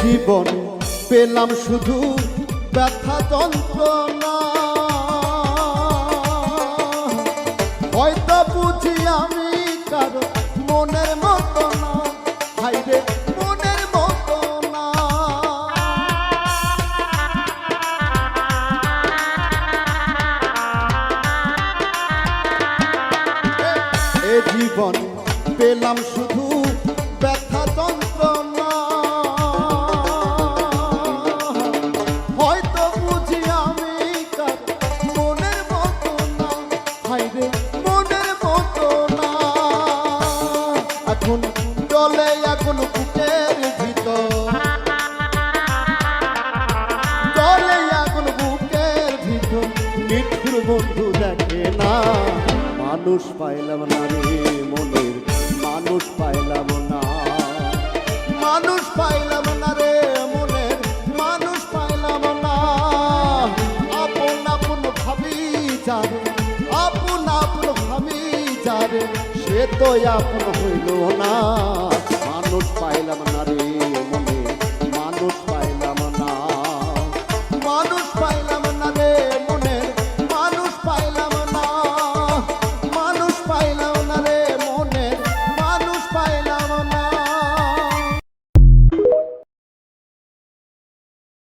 জীবন পেলাম শুধু ব্যথা যন্ত্রণা, হয়তো বুঝি আমি কারো মনের মতো না, হাইরে মনের মতো না। এ জীবন পেলাম শুধু ব্যথা যন্ত্রণা, হয়তো বুঝি আমি কার মনের মতো না, হাইরে মনের মতো না। এখন চলে এখন বুকের ভিতর, চলে এখন বুকের ভিতর, নিঠুর বন্ধু দেখে না। মানুষ পাইলাম না রে মনের, মানুষ পাইলাম না, মানুষ পাইলাম না রে মনের, মানুষ পাইলাম না। আপন আপন ভাবি যারে, আপন আপন ভাবি যারে, সে তো আপন হইল না। মানুষ পাইলাম না রে